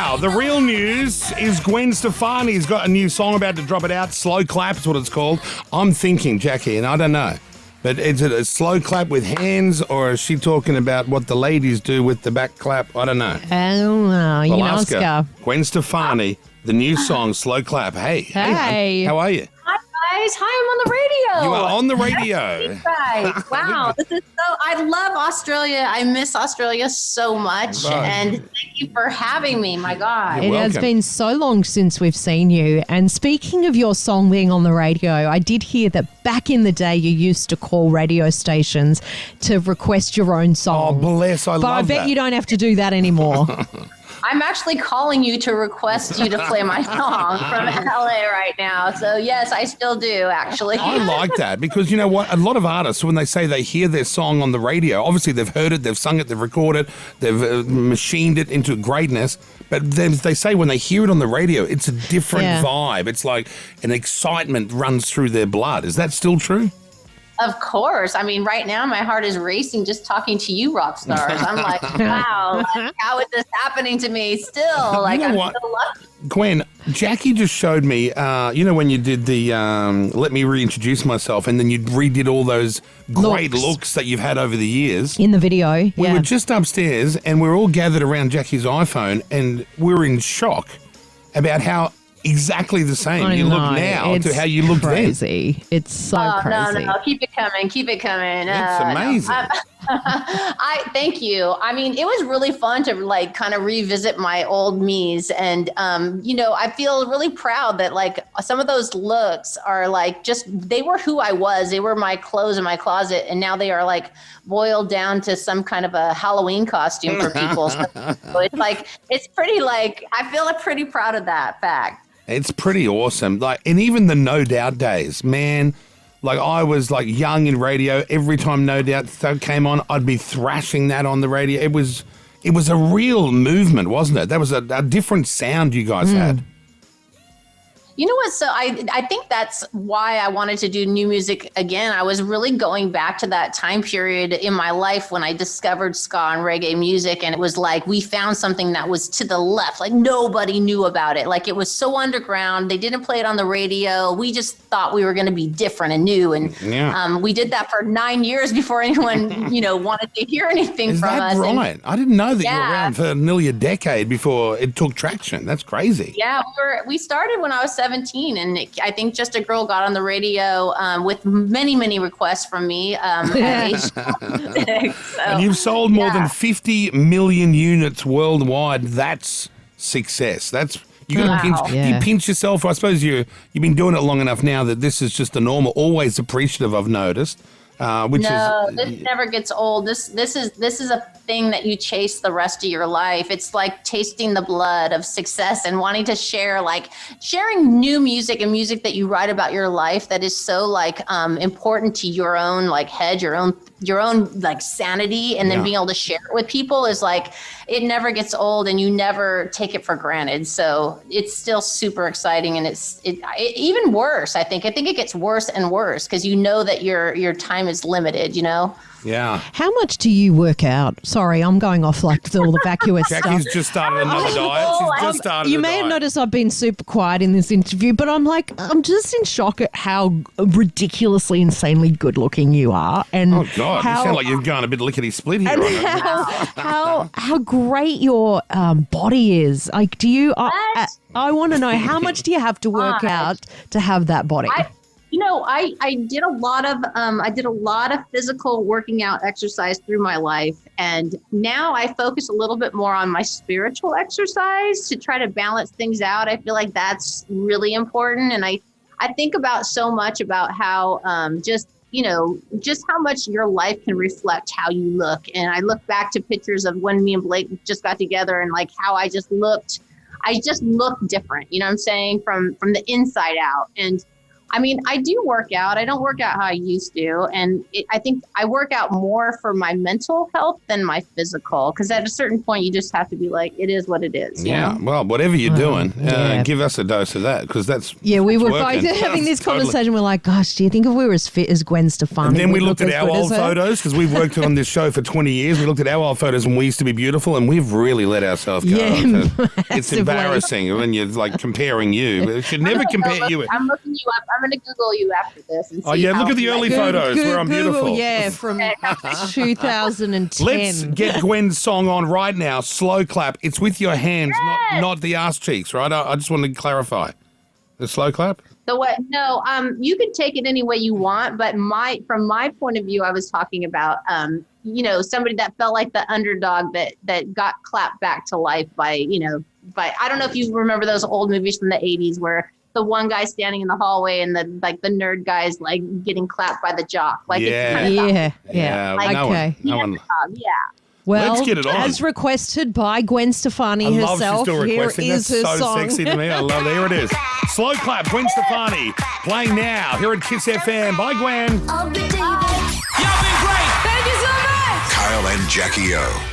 Now, the real news is Gwen Stefani's got a new song about to drop it out. Slow clap is what it's called. I'm thinking, Jackie, and I don't know, but is it a slow clap with hands, or is she talking about what the ladies do with the back clap? I don't know. I don't know. You can ask her. Gwen Stefani, the new song, Slow Clap. Hey. Hey. How are you? Hi, guys. Hi, I'm on the radio. You are on the radio. Guys. Wow. This is so, I love Australia. I miss Australia so much. Right. And thank you for having me. My God. It has been so long since we've seen you. And speaking of your song being on the radio, I did hear that back in the day you used to call radio stations to request your own Oh, song. bless. I but love that. I bet you don't have to do that anymore. I'm actually calling you to request you to play my song from LA right now. So, yes, I still do, actually. I like that because you know what? A lot of artists, when they say they hear their song on the radio, obviously they've heard it, they've sung it, they've recorded it, they've machined it into greatness. But then they say when they hear it on the radio, it's a different vibe. It's like an excitement runs through their blood. Is that still true? Of course. I mean, right now my heart is racing just talking to you rock stars. I'm like, wow, like, how is this happening to me still? Like, I'm so lucky. Gwen, Jackie just showed me, you know, when you did the Let Me Reintroduce Myself, and then you redid all those great looks that you've had over the years. In the video, We were just upstairs, and we were all gathered around Jackie's iPhone, and we were in shock about how exactly the same you look now to how you looked crazy. It's so crazy. No. Keep it coming. Keep it coming. It's amazing. I thank you. I mean, it was really fun to like kind of revisit my old me's, and you know, I feel really proud that like some of those looks are like just they were who I was. They were my clothes in my closet, and now they are like boiled down to some kind of a Halloween costume for people. So it's like it's pretty like I feel like pretty proud of that fact. It's pretty awesome. Like, and even the No Doubt days, man. Like I was like young in radio. Every time No Doubt came on, I'd be thrashing that on the radio. It was a real movement, wasn't it? That was a different sound you guys had. You know what? So I think that's why I wanted to do new music again. I was really going back to that time period in my life when I discovered ska and reggae music. And it was like we found something that was to the left. Like nobody knew about it. Like it was so underground. They didn't play it on the radio. We just thought we were going to be different and new. And we did that for 9 years before anyone, you know, wanted to hear anything from us. Is that right? I didn't know that you were around for nearly a decade before it took traction. That's crazy. Yeah, we started when I was 17, and I think Just a Girl got on the radio with many requests from me at age 6. So, and you've sold more than 50 million units worldwide. That's success. That's you got to pinch. You pinch yourself. I suppose you've been doing it long enough now that this is just the normal. Always appreciative, I've noticed. This never gets old. This is a thing that you chase the rest of your life. It's like tasting the blood of success and wanting to share, like sharing new music and music that you write about your life that is so like important to your own like head, your own like sanity, and then being able to share it with people is like it never gets old, and you never take it for granted. So it's still super exciting, and it's even worse. I think it gets worse and worse because you know that your time is limited, you know? Yeah. How much do you work out? Sorry, I'm going off like all the vacuous stuff. Jackie's just started another diet. She's just started You may have noticed I've been super quiet in this interview, but I'm just in shock at how ridiculously, insanely good looking you are. And oh, God. You sound like you're going a bit lickety-split here. How great your body is. Like, do you... I want to know, how much do you have to work out to have that body? I did a lot of physical working out exercise through my life. And now I focus a little bit more on my spiritual exercise to try to balance things out. I feel like that's really important. And I think about so much about how just how much your life can reflect how you look. And I look back to pictures of when me and Blake just got together and like how I just looked different, you know what I'm saying? From the inside out. And I mean, I do work out. I don't work out how I used to. And I think I work out more for my mental health than my physical. Because at a certain point, you just have to be like, it is what it is. You know? Well, whatever you're doing, yeah. give us a dose of that because that's Yeah, we were working. both having this Totally. conversation. We're like, gosh, do you think if we were as fit as Gwen Stefani? And then we we'd looked look at as our good old as her? photos because we've worked on this show for 20 years. We looked at our old photos when we used to be beautiful, and we've really let ourselves go. Yeah, It's massively. embarrassing when you're like comparing you. But it should never compare you. I'm looking you up. I'm going to Google you after this. And Oh, see yeah, look how- at the early photos where I'm Google, beautiful. yeah, from 2010. Let's get Gwen's song on right now. Slow clap. It's with your hands, not the ass cheeks, right? I just wanted to clarify. The slow clap? The what? No, you can take it any way you want, but from my point of view, I was talking about, somebody that felt like the underdog that got clapped back to life by I don't know if you remember those old movies from the 80s where the one guy standing in the hallway and the nerd guy's like getting clapped by the jock. Like Yeah. it's kind of Yeah. Like, no okay. one, no one. yeah. Well, Let's get it on. as requested by Gwen Stefani I love she's herself, still here requesting. is That's her so song. sexy to me. I love it. Here it is. Slow clap, Gwen Stefani. Playing now here at Kiss FM. Bye, Gwen. Y'all been great. Thank you so much. Kyle and Jackie O.